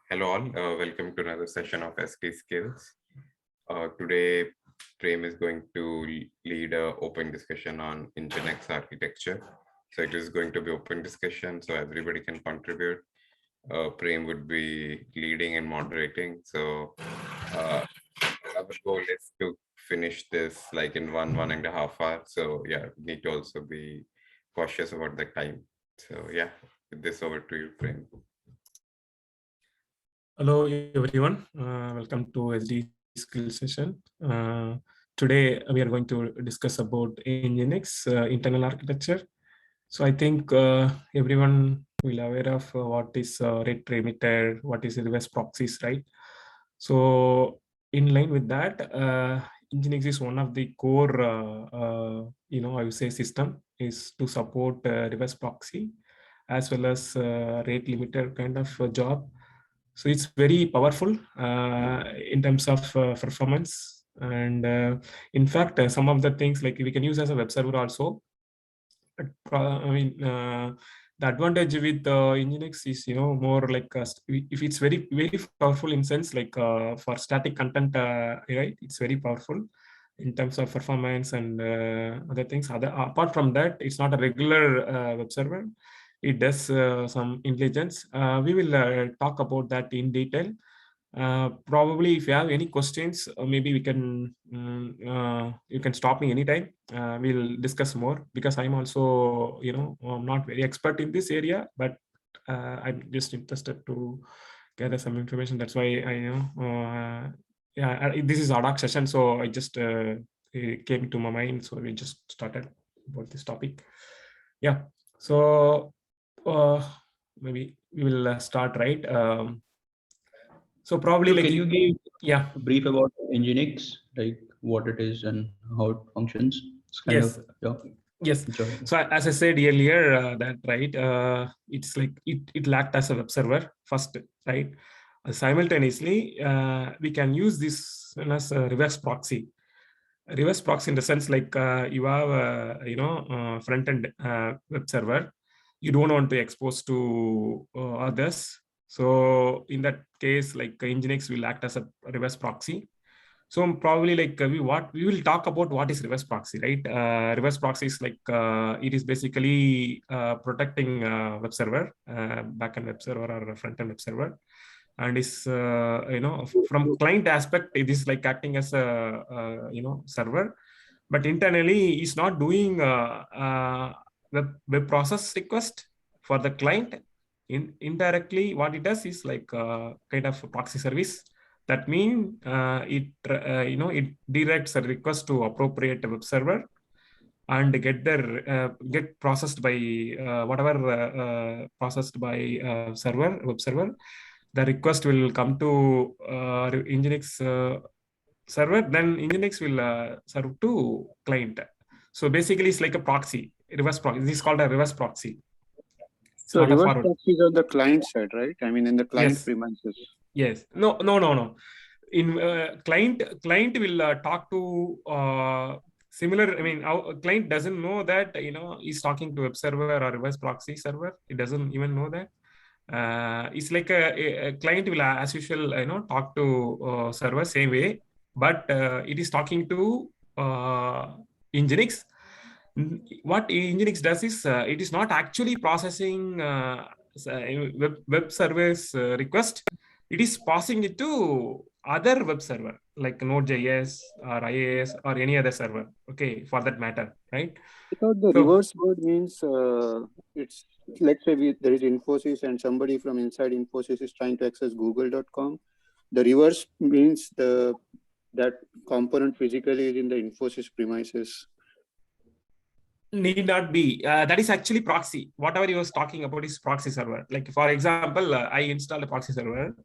Hello all, welcome to another session of SK Skills. Today, Prem is going to lead an open discussion on NGINX architecture. So it is going to be open discussion, so everybody can contribute. Prem would be leading and moderating. So our goal is to finish this like in 1.5 hours. So yeah, need to also be cautious about the time. So yeah, with this over to you, Prem. Hello everyone, welcome to SD skill session. Today we are going to discuss about NGINX internal architecture. So I think everyone will aware of what is rate perimeter, what is reverse proxies, right? So in line with that, NGINX is one of the core, I would say system is to support reverse proxy as well as rate limiter kind of job. So it's very powerful in terms of performance. And in fact, some of the things like we can use as a web server also. The advantage with NGINX is, more like if it's very powerful in sense like for static content, right? It's very powerful in terms of performance and other things. Apart from that, it's not a regular web server. It does some intelligence. We will talk about that in detail. Probably if you have any questions, maybe we can you can stop me anytime. We'll discuss more because I'm also I'm not very expert in this area, but I'm just interested to gather some information. That's why this is ad hoc session, so I just it came to my mind, so we just started about this topic. Yeah, so maybe we will start, right? So probably Can you give a brief about NGINX, like what it is and how it functions? It's kind yes. of Yes. So as I said earlier, that right, it's like it lacked as a web server first, right? Simultaneously, we can use this as a reverse proxy. Reverse proxy in the sense like you have a front end web server. You don't want to expose to others. So in that case, like NGINX will act as a reverse proxy. So probably like we will talk about what is reverse proxy, right? Reverse proxy is like it is basically protecting web server, backend web server or front end web server, and is from client aspect it is like acting as a server, but internally it's not doing web process request for the client. Indirectly, what it does is like kind of a proxy service. That means it directs a request to appropriate web server and get processed by whatever processed by web server. The request will come to NGINX server. Then NGINX will serve to client. So basically, it's like a proxy, reverse proxy. This is called a reverse proxy. It's so reverse proxy is on the client side, right? I mean, in the client premises. Yes. No. In client will talk to similar. I mean, our client doesn't know that he's talking to web server or reverse proxy server. It doesn't even know that. It's like a client will, as usual, talk to server same way, but it is talking to NGINX. What NGINX does is it is not actually processing web service request. It is passing it to other web server like Node.js or IIS or any other server. Okay, for that matter, right? Because the reverse word means it's, let's say there is Infosys and somebody from inside Infosys is trying to access google.com. The reverse means that component physically is in the Infosys premises. Need not be. That is actually proxy. Whatever you was talking about is proxy server. Like for example, I installed a proxy server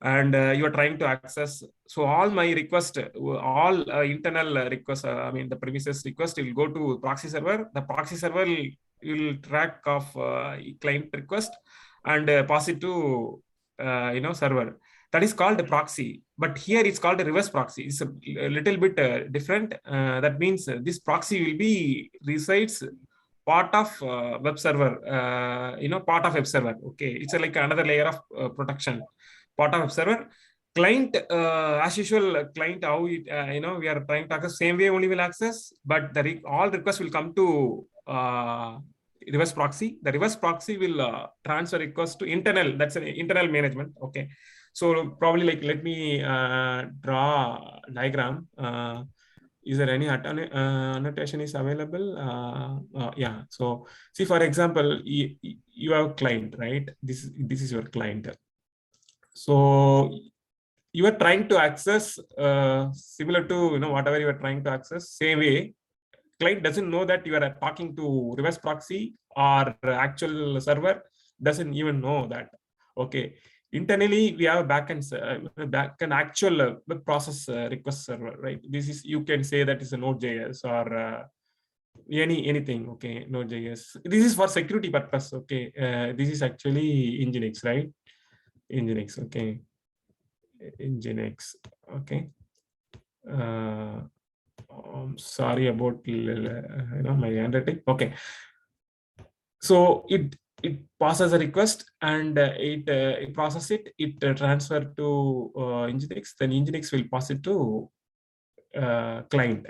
and you are trying to access. So all my request, all internal requests, I mean the premises request will go to proxy server. The proxy server will track of client request and pass it to server. That is called a proxy. But here it's called a reverse proxy. It's a little bit different. That means this proxy will be resides part of web server, part of web server. Okay, it's like another layer of protection. Part of web server. Client, as usual, client, how it, we are trying to access same way only will access, but all requests will come to reverse proxy. The reverse proxy will transfer request to internal. That's an internal management. Okay, so probably like let me draw a diagram. Is there any annotation is available? Yeah. So see, for example, you have client, right? This is your client. So you are trying to access similar to whatever you are trying to access. Same way, client doesn't know that you are talking to reverse proxy or actual server. Doesn't even know that. Okay. Internally, we have a backend actual web process request server, right? This is, you can say that is a Node.js or anything. Okay, Node.js. This is for security purpose. Okay, this is actually NGINX, right? NGINX. Okay, NGINX. Okay. Sorry about my handwriting. Okay, so it passes a request and it processes it. It transfer to NGINX. Then NGINX will pass it to client.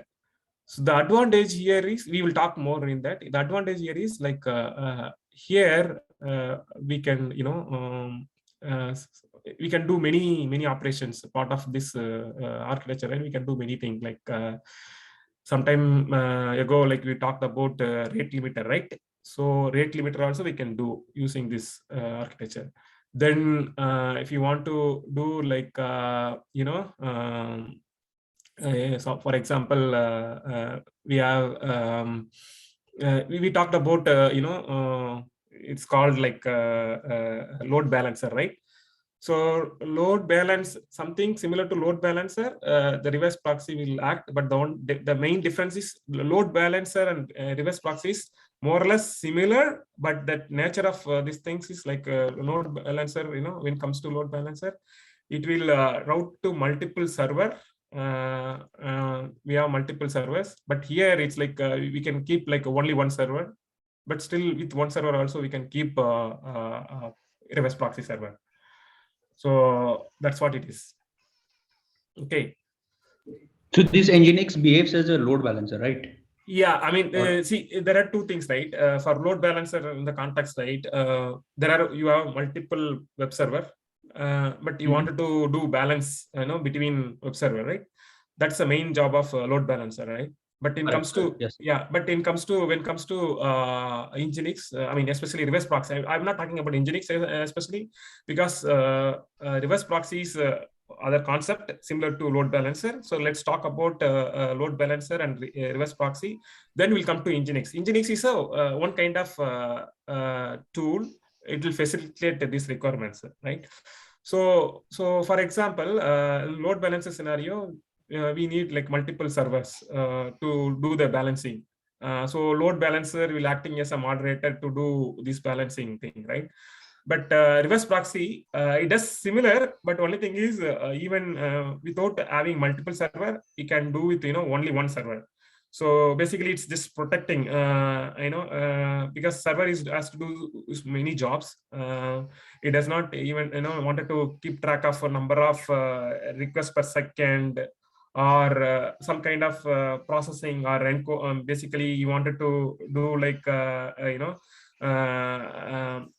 So the advantage here is, we will talk more in that. The advantage here is like here we can we can do many operations. Part of this architecture, right? We can do many things like sometime ago, like we talked about rate limiter, right? So rate limiter also we can do using this architecture. Then if you want to do like so for example, we have we talked about it's called like load balancer, right? So load balance, something similar to load balancer, the reverse proxy will act, but the main difference is load balancer and reverse proxy is more or less similar, but that nature of these things is like load balancer. When it comes to load balancer, it will route to multiple server. We have multiple servers, but here it's like we can keep like only one server, but still with one server also we can keep reverse proxy server. So that's what it is. Okay. So this NGINX behaves as a load balancer, right? Yeah, I mean, see, there are two things, right? For load balancer in the context, right? You have multiple web server, but you wanted to do balance, between web server, right? That's the main job of load balancer, right? But in comes to yes. Yeah, but when it comes to NGINX, I mean, especially reverse proxy. I'm not talking about NGINX especially because reverse proxy is other concept similar to load balancer. So let's talk about load balancer and reverse proxy. Then we'll come to NGINX. NGINX is a one kind of tool. It will facilitate these requirements, right? So for example, load balancer scenario, we need like multiple servers to do the balancing. So load balancer will acting as a moderator to do this balancing thing, right? But reverse proxy, it does similar, but only thing is even without having multiple server, you can do with only one server. So basically, it's just protecting, because server has to do many jobs. It does not even wanted to keep track of a number of requests per second, or some kind of processing, or basically you wanted to do like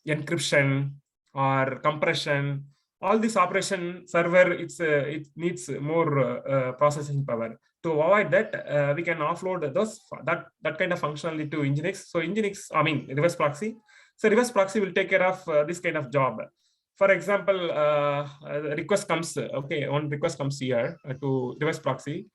encryption or compression. All this operation server, it needs more processing power. To avoid that, we can offload that kind of functionality to NGINX. So NGINX, I mean reverse proxy. So reverse proxy will take care of this kind of job. For example, request comes, okay, one request comes here to reverse proxy.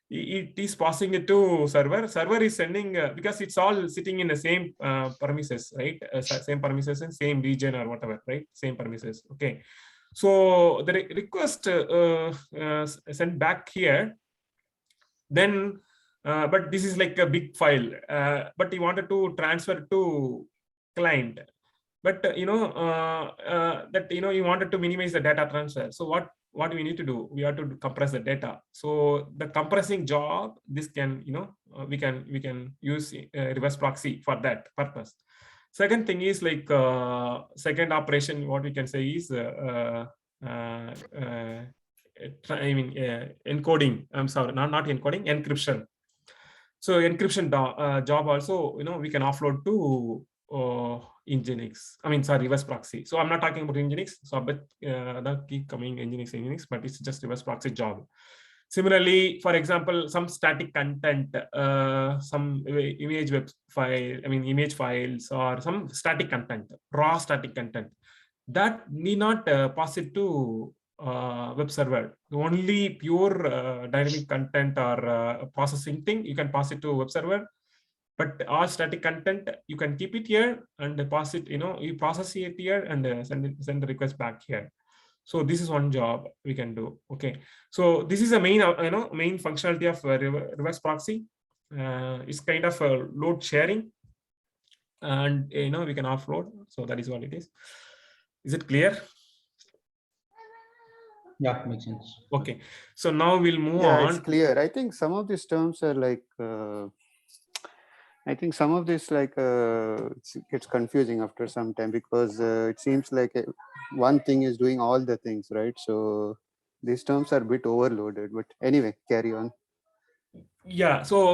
It is passing it to server. Server is sending, because it's all sitting in the same premises, right? Same premises and same region or whatever, right? Same premises. Okay. So the request sent back here. Then, but this is like a big file. But he wanted to transfer to client. but that you wanted to minimize the data transfer. So what we need to do, we have to compress the data. So the compressing job, this can we can use reverse proxy for that purpose. Second thing is like second operation, what we can say is encoding. I'm sorry, not encoding, encryption. So encryption job also, we can offload to NGINX. I mean, sorry, reverse proxy. So I'm not talking about NGINX. So but that keep coming NGINX, but it's just reverse proxy job. Similarly, for example, some static content, some image web file, image files, or some static content, raw static content, that need not pass it to web server. Only pure dynamic content or processing thing, you can pass it to web server. But all static content, you can keep it here and pass it, you process it here and send the request back here. So this is one job we can do. Okay, so this is the main main functionality of reverse proxy. It's kind of a load sharing, and we can offload. So that is what it is. Is it clear? Yeah, makes sense. Okay, so now we'll move Yeah, on. it's clear. I think some of these terms are like I think some of this like gets confusing after some time, because it seems like one thing is doing all the things, right? So these terms are a bit overloaded, but anyway, carry on. Yeah, so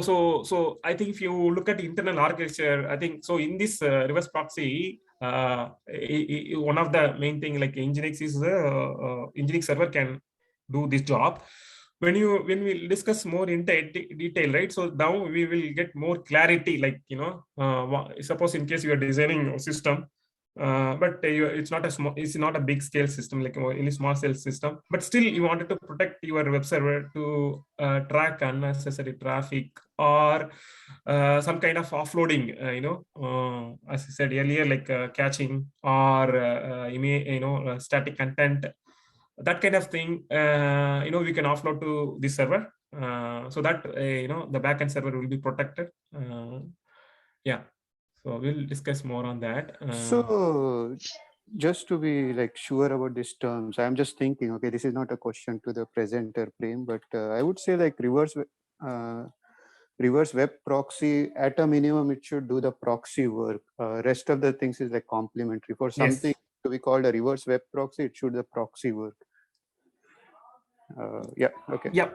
I think if you look at the internal architecture, I think so in this reverse proxy, one of the main thing like NGINX is NGINX server can do this job. When we discuss more in detail, right? So now we will get more clarity, like suppose in case you are designing a system, but it's not a big scale system, like any small scale system, but still you wanted to protect your web server to track unnecessary traffic or some kind of offloading, as I said earlier, like caching or static content, that kind of thing, we can offload to the server, so that the backend server will be protected. Yeah, so we'll discuss more on that. So just to be like sure about these terms, I'm just thinking, okay, this is not a question to the presenter, Prem, but I would say like reverse web proxy, at a minimum, it should do the proxy work. Rest of the things is like complementary. For something to be called a reverse web proxy, it should the proxy work. Yeah. Okay. Yeah.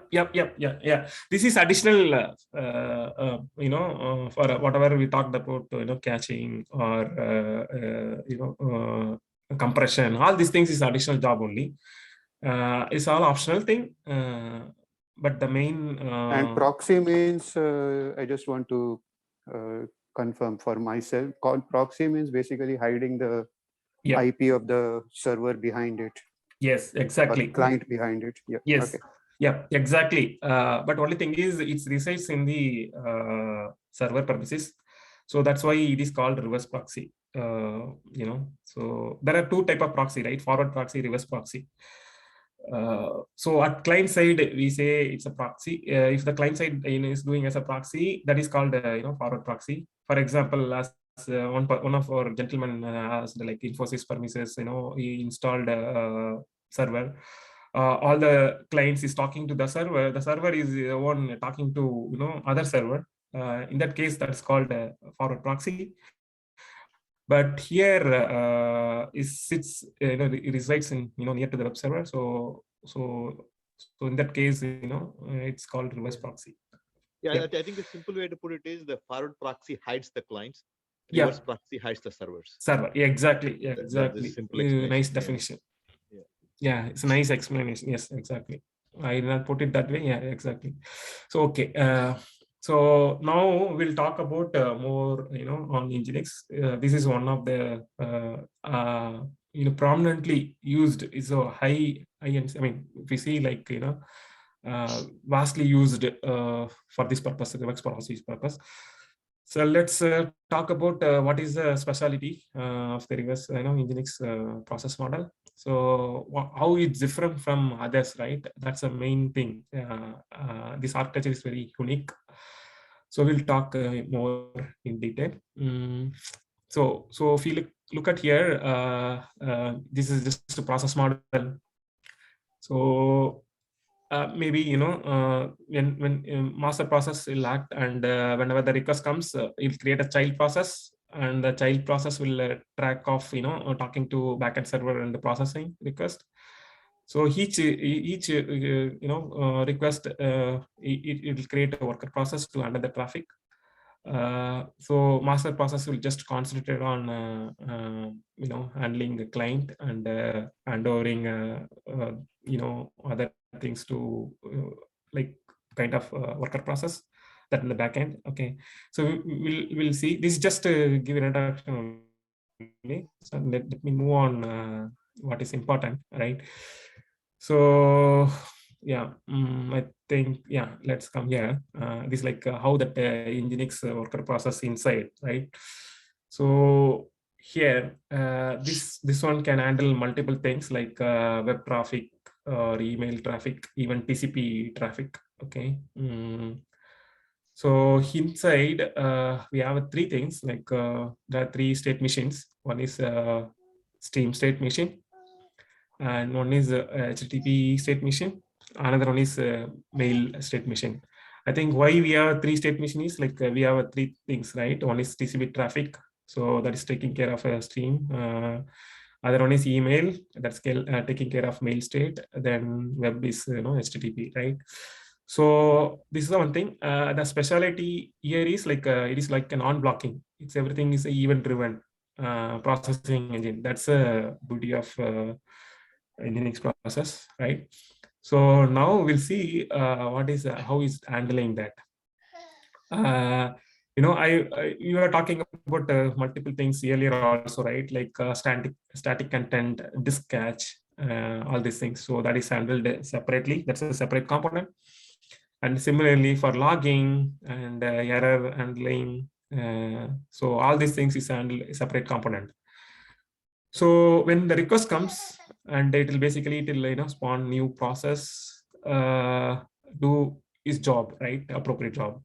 This is additional, for whatever we talked about, caching or compression. All these things is additional job only. It's all optional thing. But the main and proxy means I just want to confirm for myself. Proxy means basically hiding the IP of the server behind it. Yes, exactly. Or client behind it. Yeah. Yes. Okay. Yeah, exactly. But only thing is, it resides in the server premises, so that's why it is called reverse proxy. So there are two type of proxy, right? Forward proxy, reverse proxy. So at client side, we say it's a proxy. If the client side is doing as a proxy, that is called forward proxy. For example, as one of our gentlemen has like Infosys premises, he installed a server. All the clients is talking to the server. The server is the one talking to other server. In that case, that's called a forward proxy. But here it sits, it resides in near to the web server. So in that case, it's called reverse proxy. Yeah, I think the simple way to put it is the forward proxy hides the clients. Reverse proxy hides the servers. Server, exactly. Nice definition. Yeah, it's a nice explanation. Yes, exactly. I did not put it that way. Yeah, exactly. So okay. So now we'll talk about more, on NGINX. This is one of the prominently used. Is a high end. I mean, if we see like vastly used for this purpose, the reverse proxy purpose. So let's talk about what is the specialty of the reverse, NGINX process model. So how it's different from others, right? That's the main thing. This architecture is very unique. So we'll talk more in detail. So if you look at here, this is just a process model. So maybe, you know, when master process will act, and whenever the request comes, it'll create a child process, and the child process will track off, you know, talking to backend server and the processing request. So each you know, request, it will create a worker process to handle the traffic. So master process will just concentrate on you know, handling the client and handovering you know, other things to like kind of worker process that in the backend. Okay, so we'll see. This is just to give an introduction only. So let me move on what is important, right? So yeah, I think, yeah, let's come here. This is like how that NGINX worker process inside, right? So here, this one can handle multiple things like web traffic or email traffic, even TCP traffic. Okay. So inside, we have three things, like there are three state machines. One is stream state machine, and one is HTTP state machine. Another one is mail state machine. I think why we have three state machine is like we have three things, right? One is TCP traffic, so that is taking care of a stream. Other one is email, that's taking care of mail state. Then web is, you know, HTTP, right? So this is the one thing. The specialty here is like it is like a non-blocking. It's everything is event driven processing engine. That's a beauty of NGINX process, right? So now we'll see what is how is handling that. You know, you were talking about multiple things earlier also, right? Like static content, disk cache, all these things. So that is handled separately. That's a separate component. And similarly for logging and error handling, so all these things is handled a separate component. So when the request comes, and it will basically, it will, you know, spawn new process, do its job, right? Appropriate job.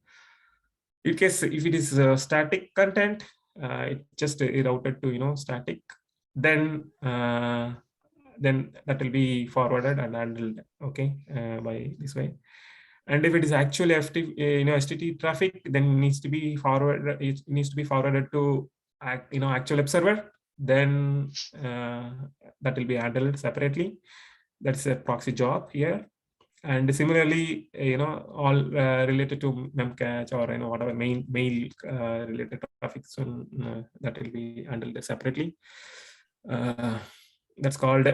In case if it is static content, it just routed to, you know, static, then that will be forwarded and handled, okay, by this way. And if it is actually you know, HTTP traffic, then it needs to be forwarded. It needs to be forwarded to you know, actual web server. Then that will be handled separately. That's a proxy job here. And similarly, you know, all related to memcache or, you know, whatever mail related traffic, so that will be handled separately. That's called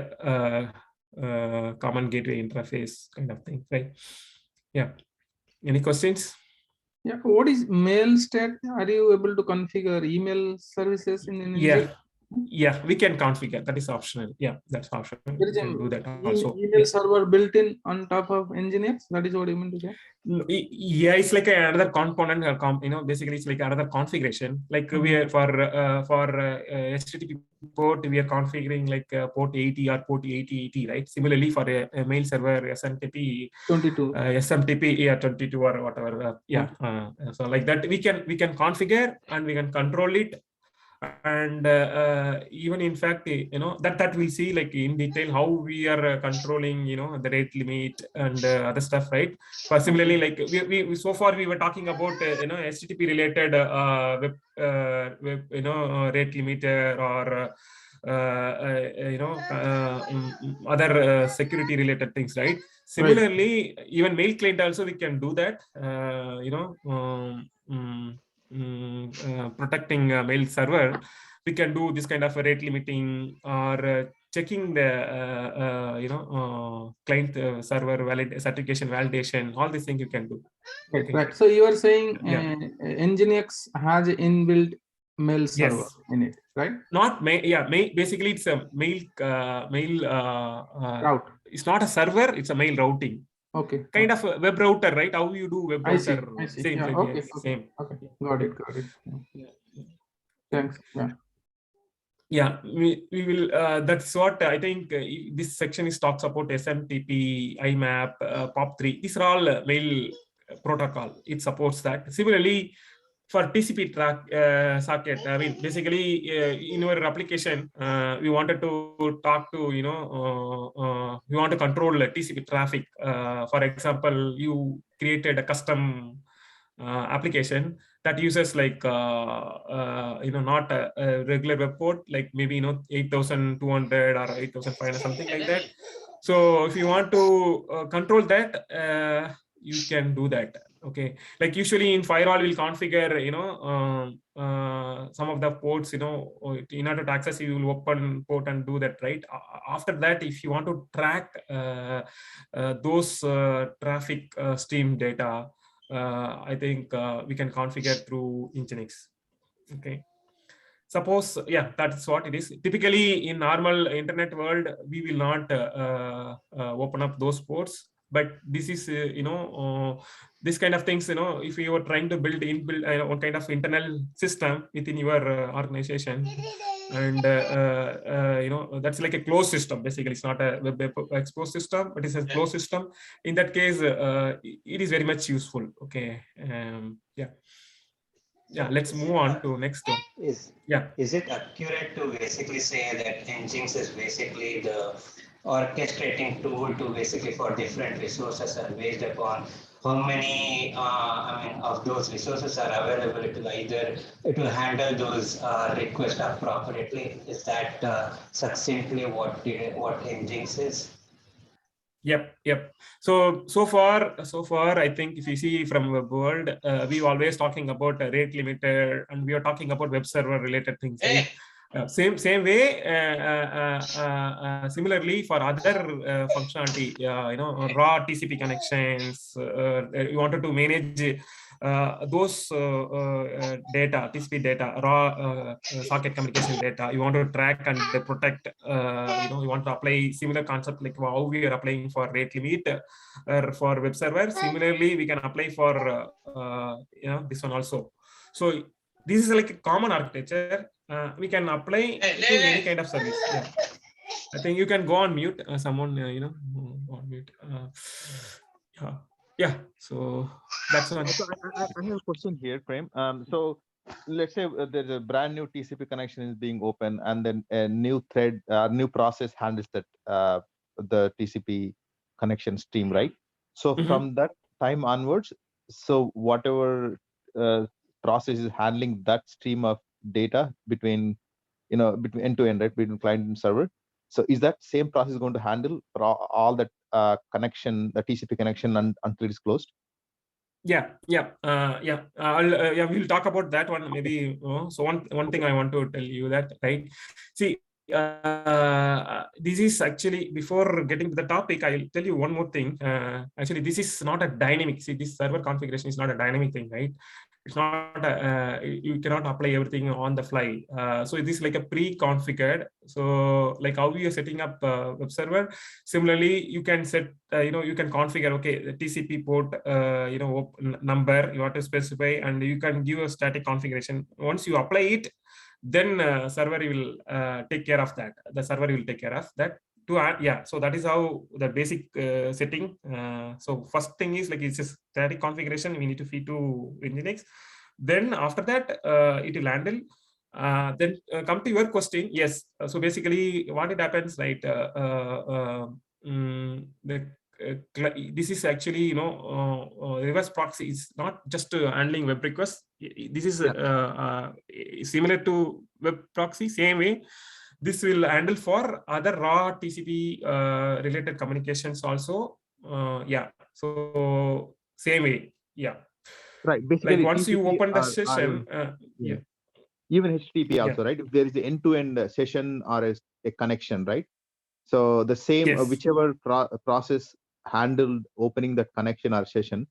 common gateway interface kind of thing, right? Yeah. Any questions? Yeah. What is mail state? Are you able to configure email services in NGINX? Yeah. Yeah, we can configure. That is optional. Yeah, that's optional. There is We can do that also. email server built in on top of NGINX. That is what you mean to say? Yeah, it's like another component. You know, basically, it's like another configuration. Like we are for HTTP port, we are configuring like port 80 or port 8080, right? Similarly, for a mail server, SMTP 22, SMTP, yeah, 22 or whatever. Yeah, so like that, we can configure and we can control it. And even in fact, you know, that we'll see like in detail how we are controlling, you know, the rate limit and other stuff, right? But similarly, like we so far we were talking about you know, HTTP related web you know, rate limiter or you know, other security related things, right? Similarly, even mail client also we can do that, you know, protecting mail server. We can do this kind of a rate limiting or checking the you know, client server certification validation. All these things you can do. Okay. Right. So you are saying NGINX has inbuilt mail server in it, right? Not mail. Yeah, basically it's a mail route. It's not a server. It's a mail routing. Okay. Kind of a web router, right? How you do web router? I see. Same. Yeah, okay. Same. Okay. Got it. Yeah. Thanks. Yeah. Yeah, we will. That's what I think. This section is talks about SMTP, IMAP, POP3. These are all mail protocol. It supports that. Similarly, for TCP socket, I mean, basically in your application, we wanted to talk to, we want to control TCP traffic. For example, you created a custom application that uses like, not a regular web port, like maybe, 8,200 or 8,500, something like that. So if you want to control that, you can do that. Okay, like usually in firewall we'll configure, some of the ports, in order to access, you will open port and do that, right? After that, if you want to track those traffic stream data, I think we can configure through NGINX. Okay. Suppose, yeah, that's what it is. Typically in normal internet world, we will not open up those ports. But this is, this kind of things, if you are trying to build one kind of internal system within your organization, and that's like a closed system. Basically, it's not a web exposed system, but it's a closed system. In that case, it is very much useful. Okay, yeah. Let's move on to next one. Is it accurate to basically say that NGINX is basically the orchestrating tool to basically for different resources are based upon how many of those resources are available? It will handle those requests appropriately. Is that succinctly what NGINX is? Yep. So far, I think if you see from the world, we always talking about a rate limiter, and we are talking about web server related things. Right? Same way. Similarly, for other functionality, raw TCP connections, you wanted to manage those data, TCP data, raw socket communication data. You want to track and protect. You want to apply similar concept like how we are applying for rate limit for web server. Similarly, we can apply for this one also. So this is like a common architecture. We can apply to any kind of service. Yeah. I think you can go on mute. Someone, on mute. Yeah. So that's one. So I have a question here, Prem. So let's say there's a brand new TCP connection is being open, and then a new thread, new process handles that the TCP connection stream, right? So from that time onwards, so whatever process is handling that stream of data between between end to end, right, between client and server. So is that same process going to handle for all that connection, the TCP connection, until it's closed? Yeah. We'll talk about that one maybe. So one thing I want to tell you that, right? See, this is actually, before getting to the topic, I'll tell you one more thing. Actually, this is not a dynamic. See, this server configuration is not a dynamic thing, right? It's not you cannot apply everything on the fly. So it is like a pre-configured. So like how we are setting up web server, similarly you can set you can configure, okay, the TCP port number you want to specify, and you can give a static configuration. Once you apply it, then server will take care of that. The server will take care of that. So that is how the basic setting. So first thing is like, it's a static configuration we need to feed to NGINX. Then after that it will handle. Then come to your question. Yes. So basically what it happens, right? This is actually reverse proxy is not just handling web requests. This is similar to web proxy. Same way, this will handle for other raw TCP related communications also. So same way. Right. Basically, like once TCP you open the session, even HTTP also, right? If there is the end-to-end session or a connection, right? So the same, whichever process handled opening that connection or session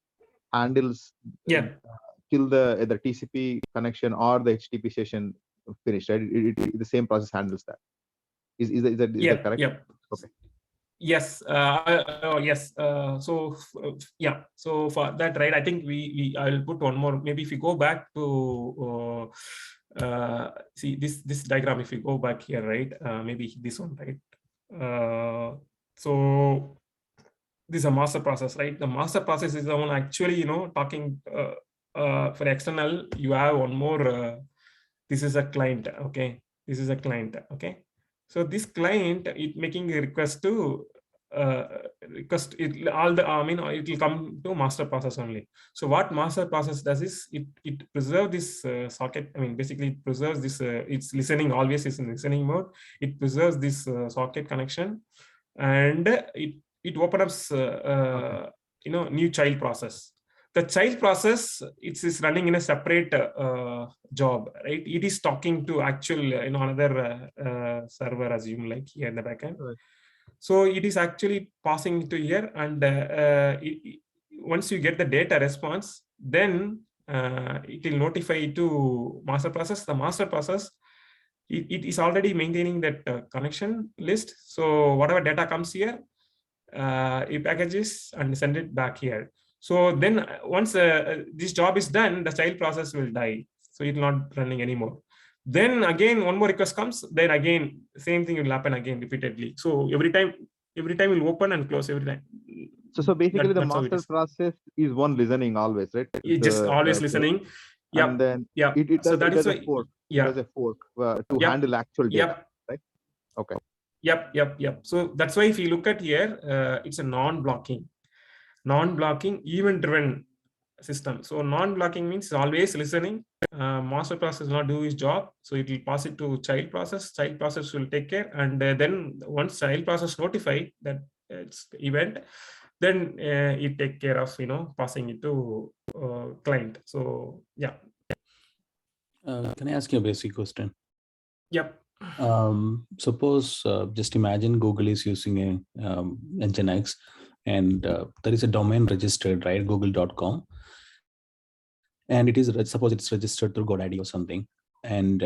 handles till the TCP connection or the HTTP session finished, right? The same process handles that. Is that correct? Okay. Yes. Yes. So for that, right, I think I'll put one more. Maybe if you go back to see this diagram, if you go back here, right, maybe this one, right. So this is a master process, right? The master process is the one actually talking for external, you have one more. This is a client. Okay, this is a client. Okay, so this client it making a request to request it all the it will come to master process only. So what master process does is it preserve this socket. Basically it preserves this. It's listening, always is in listening mode. It preserves this socket connection, and it opens up new child process. The child process is running in a separate job, right? It is talking to actual another server, assume like here in the backend. Right. So it is actually passing to here, and once you get the data response, then it will notify to master process. The master process it is already maintaining that connection list. So whatever data comes here, it packages and send it back here. So then once this job is done, the child process will die. So it's not running anymore. Then again, one more request comes, then again, same thing will happen again repeatedly. So every time will open and close every time. So basically the master process is one listening always, right? It's just always listening. Yeah. And then yeah. it does a fork. Yeah. It does a fork to handle actual data, right? Okay. Yep. So that's why if you look at here, it's a non-blocking event-driven system. So non-blocking means it's always listening. Master process will not do his job, so it will pass it to child process. Child process will take care, and then once child process notify that it's event, then it take care of passing it to client. So yeah. Can I ask you a basic question? Yep. Suppose just imagine Google is using a NGINX, and there is a domain registered, right? Google.com, and it is, suppose it's registered through GoDaddy or something, and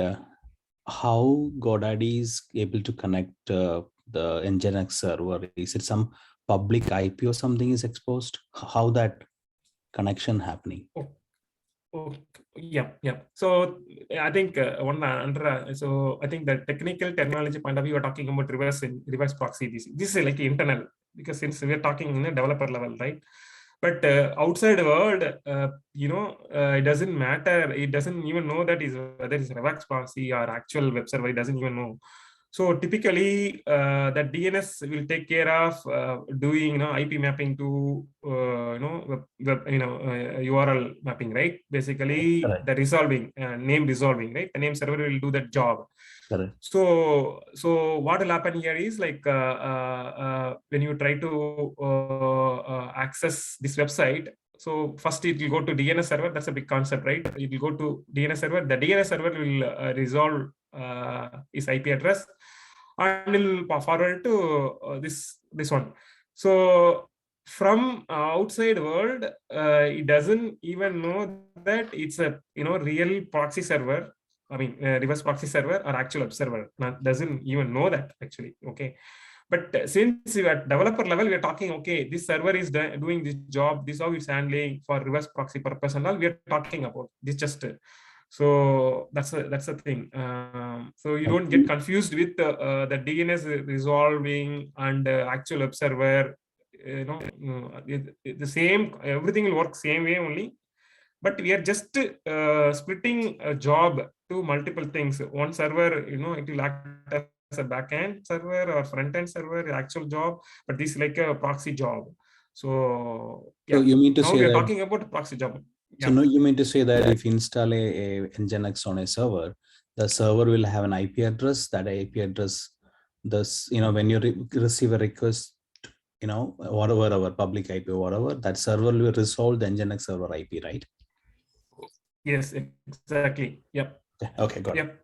how GoDaddy is able to connect the NGINX server? Is it some public IP or something is exposed? How that connection happening? Yeah. So I think so I think the technical terminology point of view, you're talking about reverse proxy. This is like internal, because since we're talking in a developer level, right? But outside the world, it doesn't matter. It doesn't even know that is whether it's reverse proxy or actual web server. It doesn't even know. So typically, that DNS will take care of doing IP mapping to URL mapping, right? Basically, correct. The resolving name resolving, right? The name server will do that job. Correct. So what will happen here is like when you try to access this website. So first it will go to DNS server. That's a big concept, right? It will go to DNS server. The DNS server will resolve his IP address, and it will forward to this one. So from outside world, it doesn't even know that it's a real proxy server. Reverse proxy server or actual web server. Doesn't even know that actually. Okay. But since we are at developer level, we are talking, okay, this server is doing this job, this is how it's handling for reverse proxy purpose and all. We are talking about this just. So that's the thing. So you don't get confused with the DNS resolving and actual web server. The same, everything will work same way only. But we are just splitting a job to multiple things. One server, it will act as a backend server or front-end server, actual job, but this is like a proxy job. So yeah. So you mean to now say we are that, talking about a proxy job. So no, you mean to say that if you install a NGINX on a server, the server will have an IP address. That IP address, thus, when you receive a request, whatever our public IP or whatever, that server will resolve the NGINX server IP, right? Yes, exactly. Yep. Okay, got it.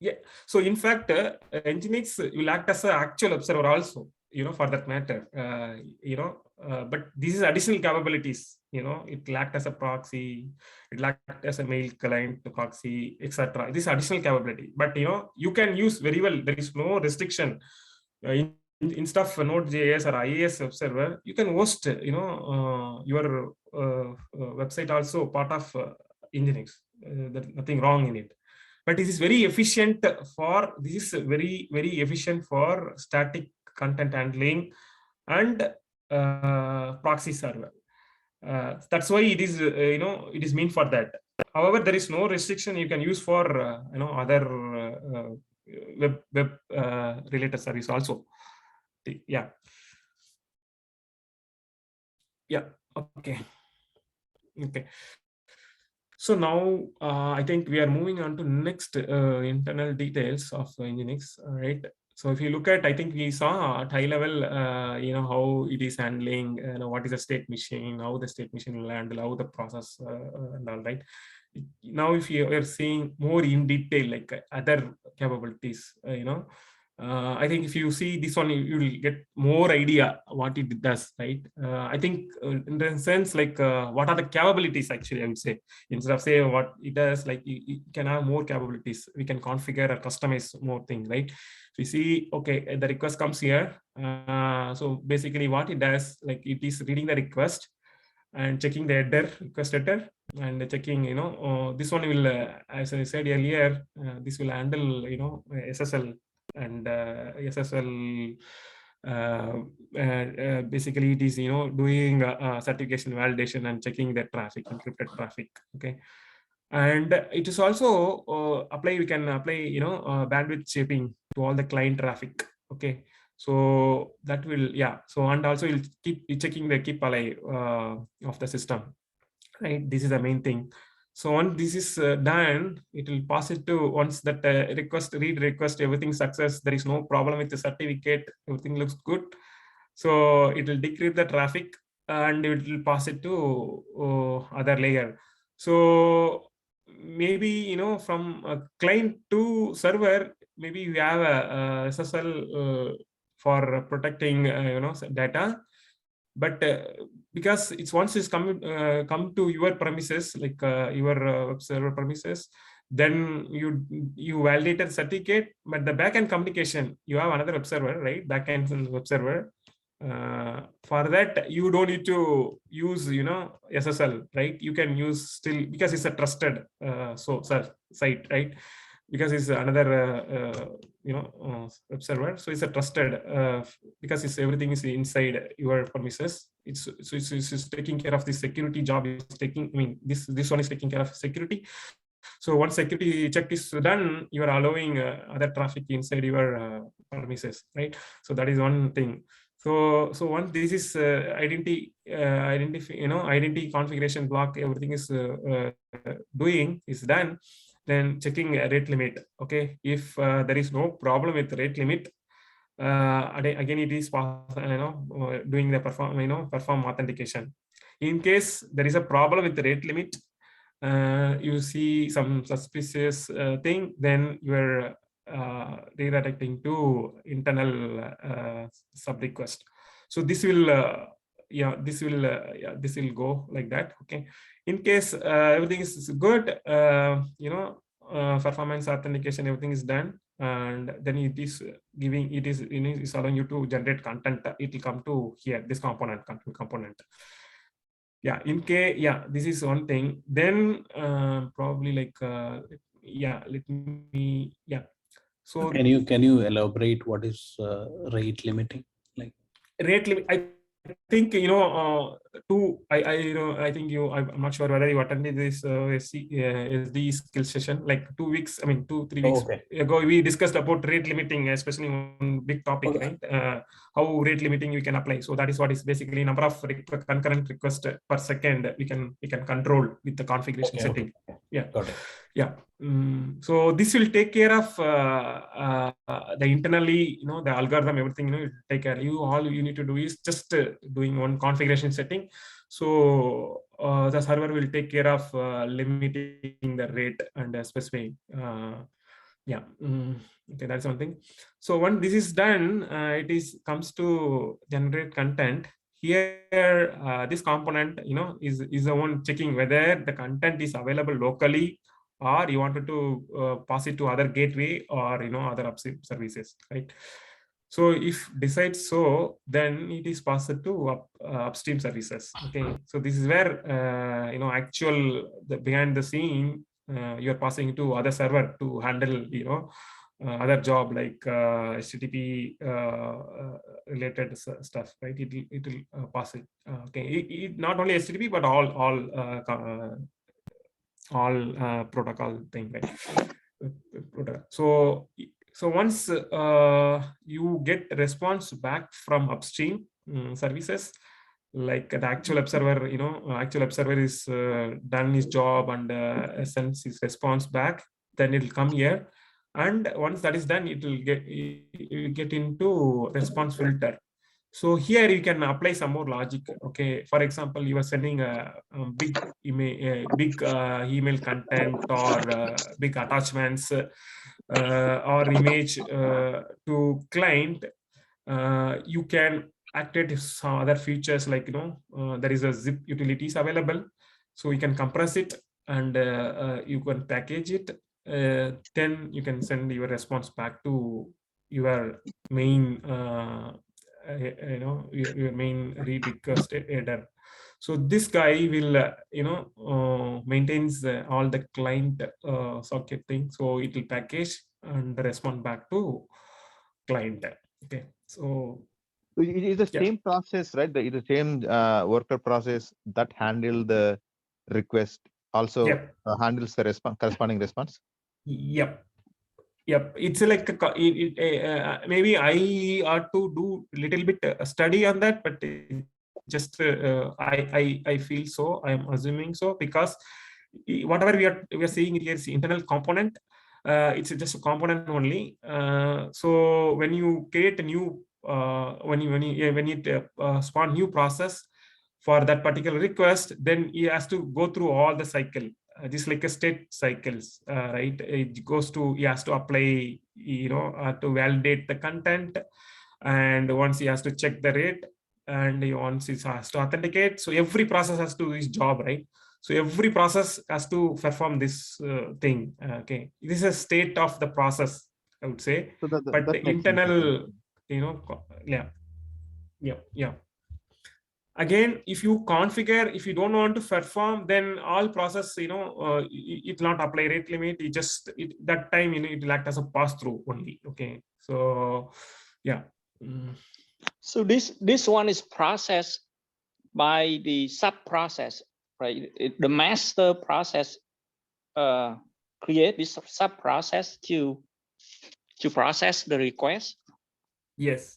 Yeah. So in fact, NGINX will act as an actual observer also, for that matter. But this is additional capabilities. It will act as a proxy, it will act as a mail client to proxy, etc. This additional capability. But you can use very well. There is no restriction. Instead of Node.js or IIS web server, you can host, your website also part of NGINX. There's nothing wrong in it. But this is very efficient for very efficient for static content handling and proxy server. That's why it is, it is meant for that. However, there is no restriction you can use for, other web related service also. Yeah. Yeah. Okay. Okay. So now I think we are moving on to next internal details of NGINX. All right. So if you look at, I think we saw at high level, how it is handling, what is a state machine, how the state machine will handle, how the process and all, right. Now, if you are seeing more in detail, like other capabilities, I think if you see this one, you will get more idea what it does, right? I think in the sense, like what are the capabilities actually, I would say, instead of saying what it does, like you can have more capabilities. We can configure or customize more things, right? So you see, okay, the request comes here. So basically what it does, like it is reading the request and checking the header, request header, and checking, this one will, as I said earlier, this will handle, SSL and SSL. Basically, it is, doing certification validation and checking the traffic, encrypted traffic. Okay. And it is also we can apply, bandwidth shaping to all the client traffic. Okay. So that will, yeah. So, and also you'll keep checking the keep alive of the system, right? This is the main thing. So once this is done, it will pass it to, once that read request, everything success, there is no problem with the certificate, everything looks good. So it will decrypt the traffic and it will pass it to other layer. So maybe, from a client to server, maybe we have a SSL for protecting, data. But because it's once it's come to your premises, like your web server premises, then you validated certificate, but the backend communication, you have another web server, right? Backend web server. For that, you don't need to use, SSL, right? You can use still, because it's a trusted site, right? Because it's another web server, so it's a trusted because everything is inside your premises. It's taking care of the security job. Is taking, I mean, this one is taking care of security. So once security check is done, you are allowing other traffic inside your premises, right? So that is one thing. So once this is identity configuration block, everything is is done, then checking a rate limit. Okay, if there is no problem with rate limit, again it is doing the perform authentication. In case there is a problem with the rate limit, you see some suspicious thing, then you're redirecting to internal sub request. So this will this will go like that. Okay, in case everything is good, performance authentication, everything is done, and then it is giving, it is allowing you to generate content. It will come to here, this component. Yeah, in case, yeah, this is one thing. Then probably like let me, yeah. So can you elaborate what is rate limiting? Like rate limit, I think, I think I'm not sure whether you attended this SD skill session like 2 weeks, I mean 2-3 weeks ago. We discussed about rate limiting, especially one big topic, right? How rate limiting we can apply. So that is what is basically number of concurrent requests per second we can control with the configuration setting. Yeah, got it. Yeah. So this will take care of the internally, the algorithm, everything, it will take care. All you need to do is just doing one configuration setting. So the server will take care of limiting the rate and specifying. Yeah. Okay, that's one thing. So when this is done, comes to generate content. Here, this component, is the one checking whether the content is available locally, or you wanted to pass it to other gateway or other upstream services, right? So if decides so, then it is passed to upstream services. Okay, so this is where behind the scene you're passing to other server to handle other job like HTTP related stuff, right? It will pass it. Okay, it not only HTTP but all protocol thing, right? So once you get response back from upstream services, like the actual observer, actual observer is done his job and sends his response back, then it will come here. And once that is done, it will get into response filter. So here you can apply some more logic. Okay, for example, you are sending a big email content or big attachments or image to client. You can activate some other features like there is a zip utilities available, so you can compress it and you can package it. Then you can send your response back to your main your main read request header. So this guy will maintains all the client socket thing, so it will package and respond back to client. Okay, so it is the same process, right? It's the same worker process that handle the request also handles the corresponding response. Yep. It's like maybe I ought to do a little bit study on that, but just I feel so. I am assuming so, because whatever we are seeing here is internal component. It's just a component only. So when you create a new when you spawn new process for that particular request, then he has to go through all the cycle. Just like a state cycles, right? It goes to, he has to apply, to validate the content, and once he has to check the rate, and once he has to authenticate. So every process has to do his job, right? So every process has to perform this thing. Okay, this is a state of the process, I would say. So but the internal, yeah. Again, if you configure, if you don't want to perform, then all process, it will not apply rate limit. That time, it will act as a pass through only. Okay, so yeah. So this one is processed by the sub process, right? The master process create this sub process to process the request. Yes.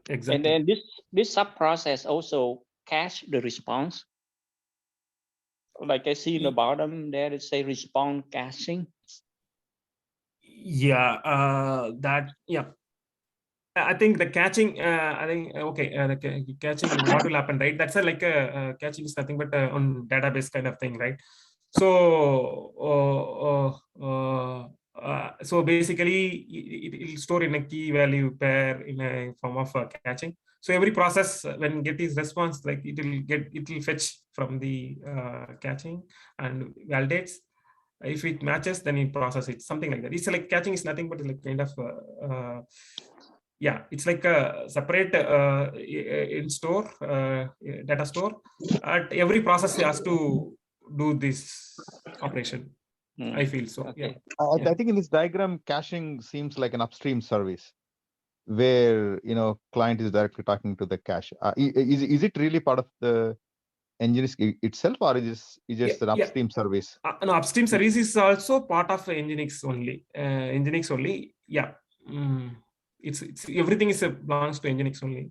Exactly. And then this sub process also cache the response. Like I see in the bottom there, it say response caching. I think the catching, the catching, what will happen, right? That's like a catching is nothing but on database kind of thing, right? So basically it will store in a key value pair in a form of catching. So every process, when get his response, like it will fetch from the catching and validates. If it matches, then it process it, something like that. It's like catching is nothing but like kind of it's like a separate in store data store. Every process has to do this operation. I feel so. Okay. I think in this diagram, caching seems like an upstream service where client is directly talking to the cache. Is it really part of the NGINX itself, or is just an upstream service? No, upstream service is also part of NGINX only. NGINX only. It's everything is belongs to NGINX only.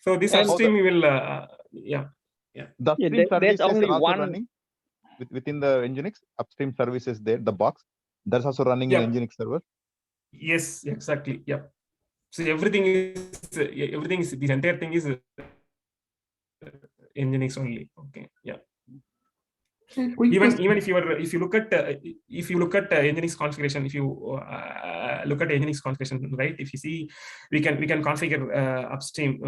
So this upstream will The upstream services only also running within the NGINX upstream services there, the box that's also running in NGINX server. Yes, exactly. So everything is the entire thing is NGINX only. Okay. Even if you look at NGINX configuration, if you look at NGINX configuration, right? If you see, we can configure upstream,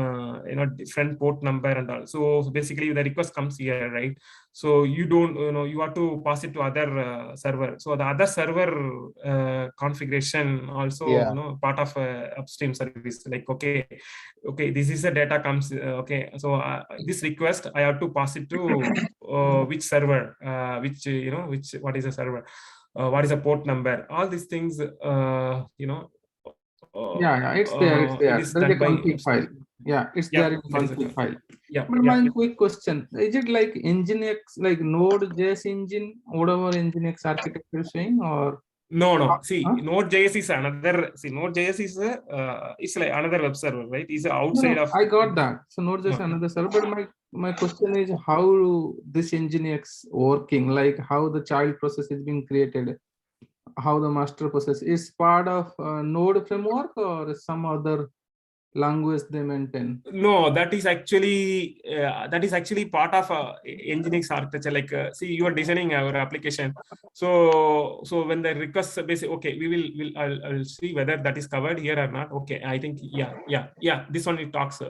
different port number and all. So basically, the request comes here, right? So you don't, you have to pass it to other server. So the other server configuration also, part of upstream service. Like okay, this is the data comes. Okay, so this request I have to pass it to which server, what is the server? what is a port number, all these things, Yeah, it's there. It's it there. is There is done a by config file. Yeah, it's there in there is a config file. yeah. But my quick question: is it like NGINX, like Node.js engine, whatever NGINX architecture is saying, or? No. See, Huh? Node.js is another. See, Node.js is it's like another web server, right? It's outside No, of. I got that. So Node.js another server. But my question is how this NGINX working? Like how the child process is being created, how the master process is part of Node framework or some other language they maintain? No, that is actually part of NGINX architecture. Like, see, you are designing our application. So when the request basically, okay, I'll see whether that is covered here or not. Okay, I think yeah. This one it talks.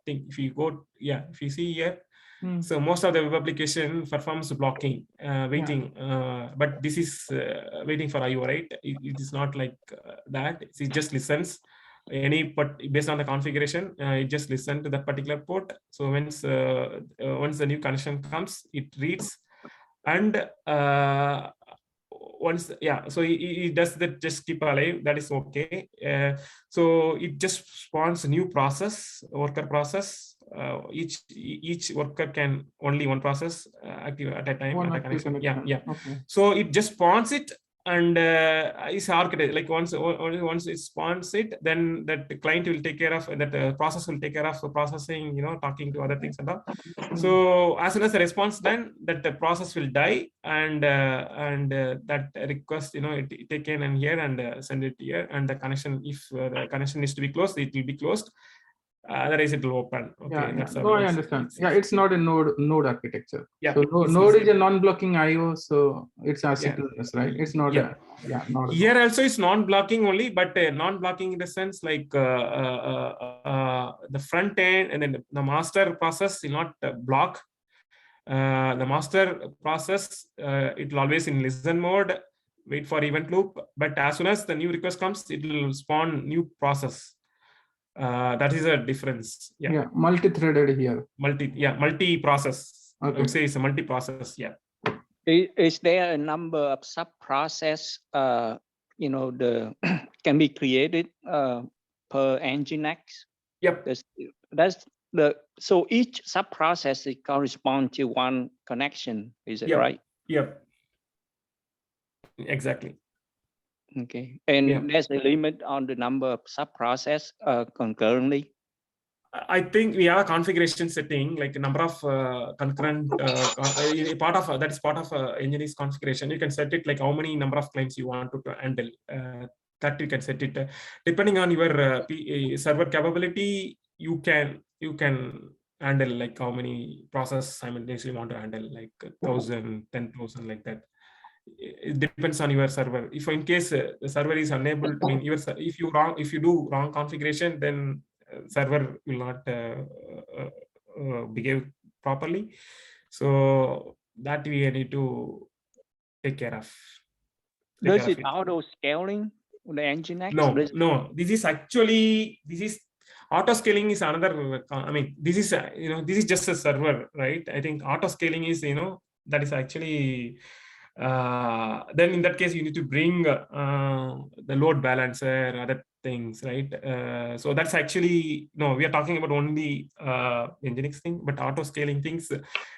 Thing. If you go, if you see here. So most of the web application performs blocking, waiting, but this is waiting for IO, right? It is not like that. It just listens based on the configuration. It just listens to that particular port. So once the new connection comes, it reads, and so it does that, just keep alive. That is okay. So it just spawns a new worker process. Each worker can only one process active at a time at a connection. Yeah. Okay. So it just spawns it, and is architect, like once it spawns it, then that the client will take care of that. Process will take care of processing, talking to other things and all. So as soon as the response done, that the process will die, and that request, it taken and here and send it here, and the connection, if the connection needs to be closed, it will be closed. Otherwise it will open. Okay, That's no, I understand. It's not a node architecture. Yeah, so node is a non-blocking IO, so it's asynchronous, right? It's not not here also it's non-blocking only, but non-blocking in the sense like the front end and then the master process will not block. The master process, it will always in listen mode, wait for event loop, but as soon as the new request comes, it will spawn new process. That is a difference. Yeah, multi-threaded here. Multi-process. Okay. I would say it's a multi-process. Yeah. Is there a number of sub-process, can be created per NGINX? Yep. That's so each sub-process corresponds to one connection. Is it right? Yep. Exactly. Okay, and there's a limit on the number of sub-process concurrently. I think we have a configuration setting, like a number of concurrent part of that is part of NGINX configuration. You can set it like how many number of clients you want to handle. That you can set it depending on your server capability. You can handle like how many process simultaneously you want to handle, like 1,000, 10,000, like that. It depends on your server. If in case the server is unable, if you do wrong configuration, then server will not behave properly. So that we need to take care of. Does it auto scaling the NGINX? No. This is auto scaling is another. This is this is just a server, right? I think auto scaling is that is actually. Then in that case you need to bring the load balancer, other things, right? So that's actually we are talking about only NGINX thing, but auto scaling things,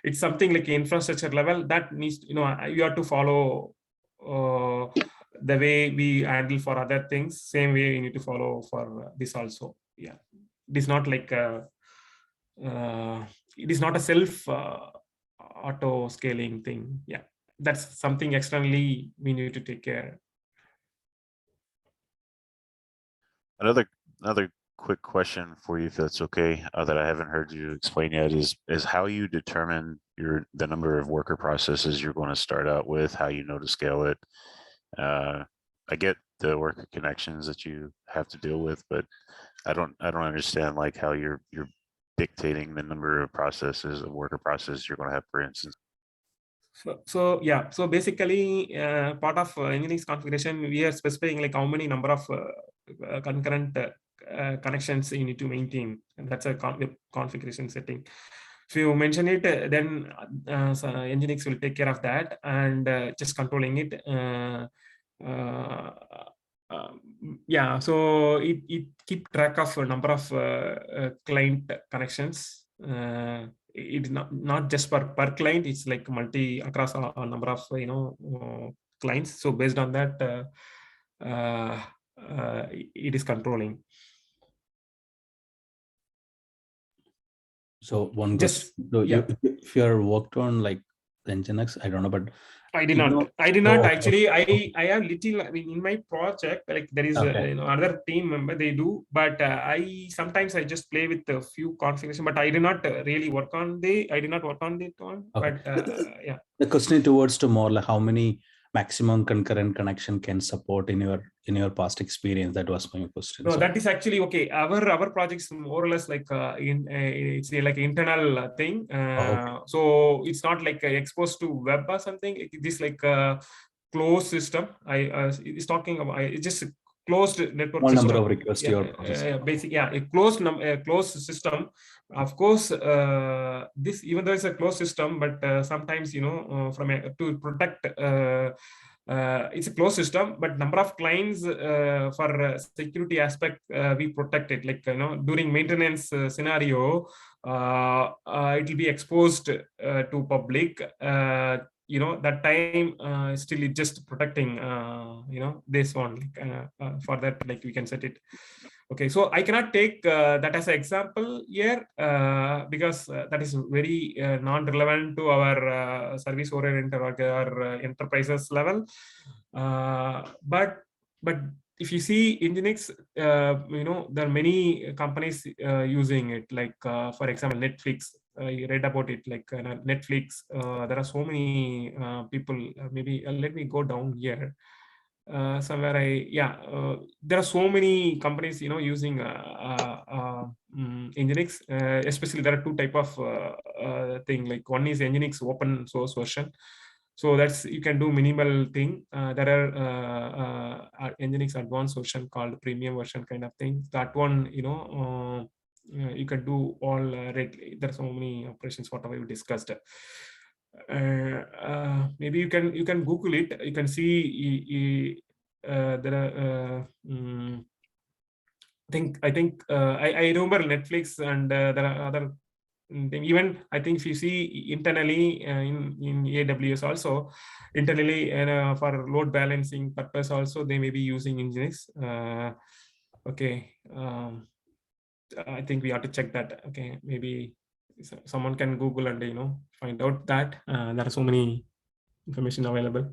it's something like infrastructure level that needs you have to follow the way we handle for other things. Same way you need to follow for this also. Yeah, it is not like it is not a self auto scaling thing. Yeah. That's something externally we need to take care. Another quick question for you, if that's okay, that I haven't heard you explain yet, is how you determine the number of worker processes you're going to start out with, how you know to scale it. I get the worker connections that you have to deal with, but I don't understand like how you're dictating the number of processes of worker processes you're going to have, for instance. So basically part of NGINX configuration, we are specifying like how many number of concurrent connections you need to maintain, and that's a configuration setting. If you mention it, then NGINX will take care of that and just controlling it. yeah, so it keep track of a number of client connections. It is not just per client, it's like multi across a number of clients. So based on that, it is controlling. So one Just question. So yeah. if you're worked on like NGINX, I don't know, but I did not. I did not actually. I have little. I mean, in my project, like there is another team member. They do, but I sometimes I just play with a few configuration. But I did not really work on the. I did not work on it one. Okay. But yeah. The question towards to more like how many maximum concurrent connection can support in your past experience. That was my question. No, So. that is actually okay. Our projects more or less like it's like internal thing. Okay. So it's not like exposed to web or something. It is like a closed system. It's talking about it's just a closed network Small system. number of requests to your process. Basic, yeah, a closed system. Of course, this even though it's a closed system, but sometimes to protect. It's a closed system, but number of clients for security aspect we protect it. Like during maintenance scenario, it will be exposed to public. That time still it's just protecting. This one for that, like we can set it. Okay, so I cannot take that as an example here because that is very non-relevant to our service-oriented or enterprises level. But if you see NGINX, there are many companies using it. Like for example, Netflix. I read about it. Like Netflix. There are so many people. Maybe let me go down here. Somewhere there are so many companies using NGINX. Especially there are two type of thing. Like one is NGINX open source version, so that's you can do minimal thing. There are NGINX advanced version called premium version kind of thing. That one you can do all there are so many operations whatever we discussed. Maybe you can Google it. You can see there are. I think I remember Netflix and there are other thing. Even I think if you see internally in AWS also internally and for load balancing purpose also they may be using NGINX. Okay, I think we have to check that. Okay, maybe someone can Google and find out that there are so many information available.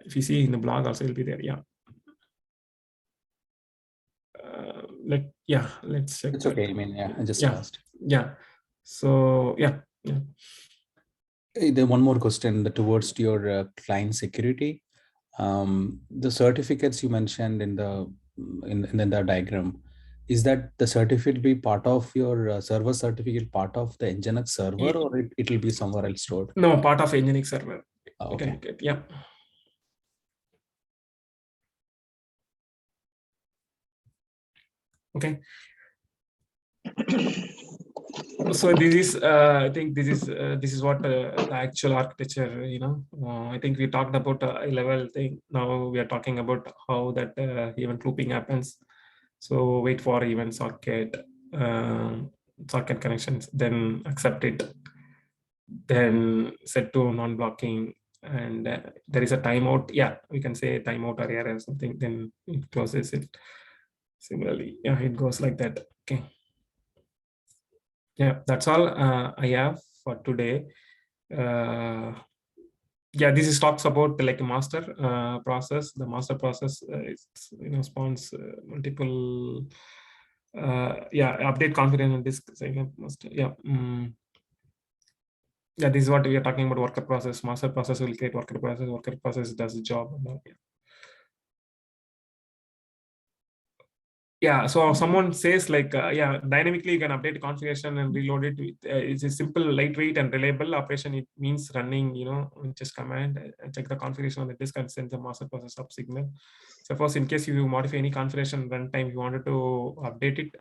If you see in the blog also it'll be there. Yeah. Let's check. It's okay. I mean, I just asked. Yeah. So yeah. Then one more question towards your client security. The certificates you mentioned in the diagram, is that the certificate be part of your server certificate, part of the NGINX server, or it will be somewhere else stored? No, part of NGINX server. Okay. Yeah. Okay. So this is I think this is what the actual architecture. I think we talked about a level thing. Now we are talking about how that event looping happens. So wait for event socket connections, then accept it, then set to non-blocking, and there is a timeout. Yeah, we can say timeout or error or something. Then it closes it. Similarly, yeah, it goes like that. Okay. Yeah, that's all I have for today. Yeah, this is talks about like a master process. The master process spawns multiple update confidence and disk master. Yeah. Yeah, this is what we are talking about. Worker process. Master process will create worker process. Worker process does the job. Yeah, so someone says like, dynamically you can update the configuration and reload it. It's a simple, lightweight and reliable operation. It means running, just command, check the configuration on the disk and send the master process up signal. Suppose in case you modify any configuration runtime, you wanted to update it,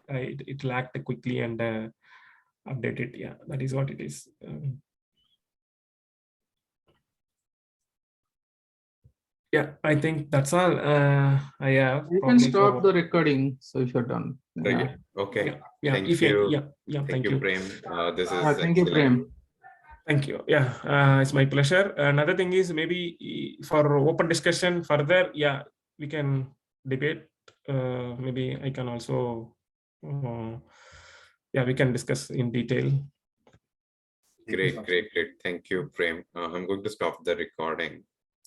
it will act quickly and update it. Yeah, that is what it is. Yeah, I think that's all. I have. You can probably stop for- the recording. So if you're done. Yeah. Okay. Yeah. Thank If you. yeah. Thank you, Prem. This is Thank you, excellent. Prem. Thank you. Yeah, it's my pleasure. Another thing is maybe for open discussion further, yeah, we can debate. Maybe I can also, yeah, we can discuss in detail. Great. Thank you, Prem. I'm going to stop the recording.